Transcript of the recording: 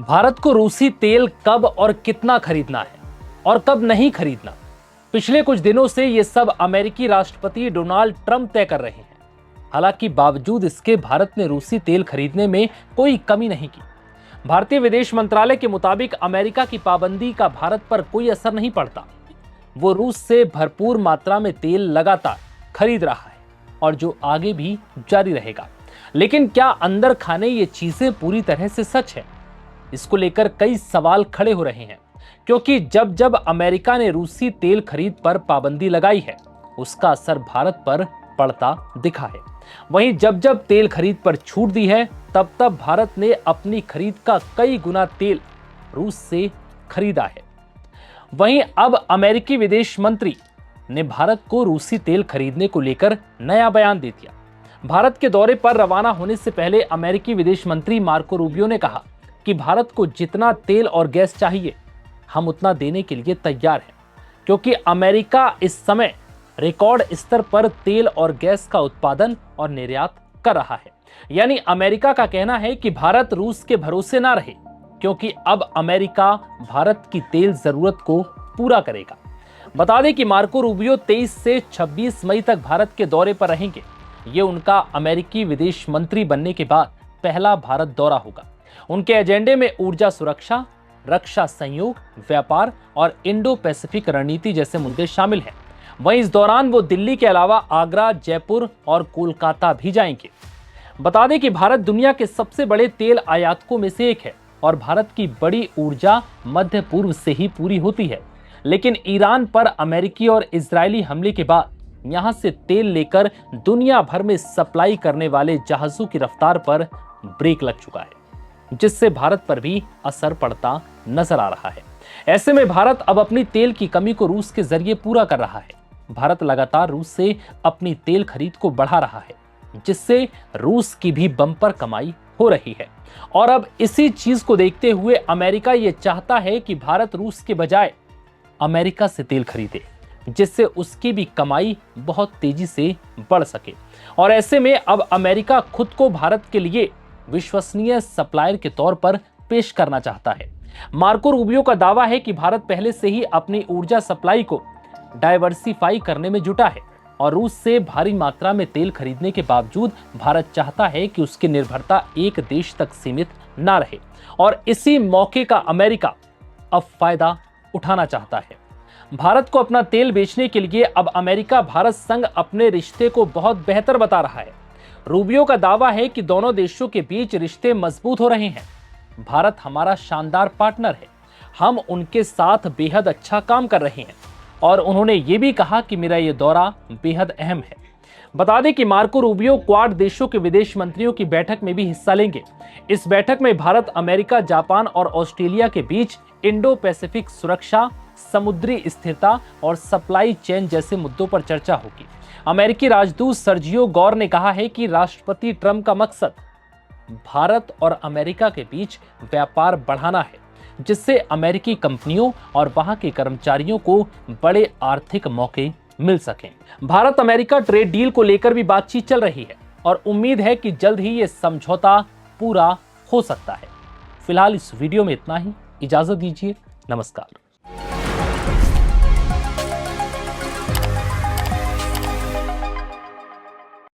भारत को रूसी तेल कब और कितना खरीदना है और कब नहीं खरीदना, पिछले कुछ दिनों से ये सब अमेरिकी राष्ट्रपति डोनाल्ड ट्रंप तय कर रहे हैं। हालांकि बावजूद इसके भारत ने रूसी तेल खरीदने में कोई कमी नहीं की। भारतीय विदेश मंत्रालय के मुताबिक अमेरिका की पाबंदी का भारत पर कोई असर नहीं पड़ता। वो रूस से भरपूर मात्रा में तेल लगातार खरीद रहा है और जो आगे भी जारी रहेगा। लेकिन क्या अंदर खाने ये चीजें पूरी तरह से सच है? इसको लेकर कई सवाल खड़े हो रहे हैं, क्योंकि जब जब अमेरिका ने रूसी तेल खरीद पर पाबंदी लगाई है, उसका असर भारत पर पड़ता दिखा है। वहीं जब जब तेल खरीद पर छूट दी है, तब तब भारत ने अपनी खरीद का कई गुना तेल रूस से खरीदा है। वहीं अब अमेरिकी विदेश मंत्री ने भारत को रूसी तेल खरीदने को लेकर नया बयान दे दिया। भारत के दौरे पर रवाना होने से पहले अमेरिकी विदेश मंत्री मार्को रूबियो ने कहा कि भारत को जितना तेल और गैस चाहिए, हम उतना देने के लिए तैयार हैं, क्योंकि अमेरिका इस समय रिकॉर्ड स्तर पर तेल और गैस का उत्पादन और निर्यात कर रहा है। यानी अमेरिका का कहना है कि भारत रूस के भरोसे ना रहे, क्योंकि अब अमेरिका भारत की तेल जरूरत को पूरा करेगा। बता दें कि मार्को रूबियो 23 से 26 मई तक भारत के दौरे पर रहेंगे। ये उनका अमेरिकी विदेश मंत्री बनने के बाद पहला भारत दौरा होगा। उनके एजेंडे में ऊर्जा सुरक्षा, रक्षा सहयोग, व्यापार और इंडो पैसिफिक रणनीति जैसे मुद्दे शामिल हैं। वहीं इस दौरान वो दिल्ली के अलावा आगरा, जयपुर और कोलकाता भी जाएंगे। बता दें कि भारत दुनिया के सबसे बड़े तेल आयातकों में से एक है और भारत की बड़ी ऊर्जा मध्य पूर्व से ही पूरी होती है। लेकिन ईरान पर अमेरिकी और इजरायली हमले के बाद यहां से तेल लेकर दुनिया भर में सप्लाई करने वाले जहाजों की रफ्तार पर ब्रेक लग चुका है, जिससे भारत पर भी असर पड़ता नजर आ रहा है। ऐसे में भारत अब अपनी तेल की कमी को रूस के जरिए पूरा कर रहा है। भारत लगातार रूस से अपनी तेल खरीद को बढ़ा रहा है, जिससे रूस की भी बम्पर कमाई हो रही है। और अब इसी चीज को देखते हुए अमेरिका ये चाहता है कि भारत रूस के बजाय अमेरिका से तेल खरीदे, जिससे उसकी भी कमाई बहुत तेजी से बढ़ सके। और ऐसे में अब अमेरिका खुद को भारत के लिए विश्वसनीय सप्लायर के तौर पर पेश करना चाहता है। मार्को रूबियो का दावा है कि भारत पहले से ही अपनी ऊर्जा सप्लाई को डाइवर्सिफाई करने में जुटा है और रूस से भारी मात्रा में तेल खरीदने के बावजूद भारत चाहता है कि उसकी निर्भरता एक देश तक सीमित ना रहे। और इसी मौके का अमेरिका अब फायदा उठाना चाहता है। भारत को अपना तेल बेचने के लिए अब अमेरिका भारत संग अपने रिश्ते को बहुत बेहतर बता रहा है। रूबियो का दावा है कि दोनों देशों के बीच रिश्ते मजबूत हो रहे हैं। भारत हमारा शानदार पार्टनर है, हम उनके साथ बेहद अच्छा काम कर रहे हैं। और उन्होंने ये भी कहा कि मेरा ये दौरा बेहद अहम है। बता दें कि मार्को रूबियो क्वाड देशों के विदेश मंत्रियों की बैठक में भी हिस्सा लेंगे। इस बैठक में भारत, अमेरिका, जापान और ऑस्ट्रेलिया के बीच इंडो पैसिफिक सुरक्षा, समुद्री स्थिरता और सप्लाई चेन जैसे मुद्दों पर चर्चा होगी। अमेरिकी राजदूत सर्जियो गौर ने कहा है कि राष्ट्रपति ट्रंप का मकसद भारत और अमेरिका के बीच व्यापार बढ़ाना है, जिससे अमेरिकी कंपनियों और वहां के कर्मचारियों को बड़े आर्थिक मौके मिल सकें। भारत अमेरिका ट्रेड डील को लेकर भी बातचीत चल रही है और उम्मीद है कि जल्द ही ये समझौता पूरा हो सकता है। फिलहाल इस वीडियो में इतना ही। इजाजत दीजिए। नमस्कार।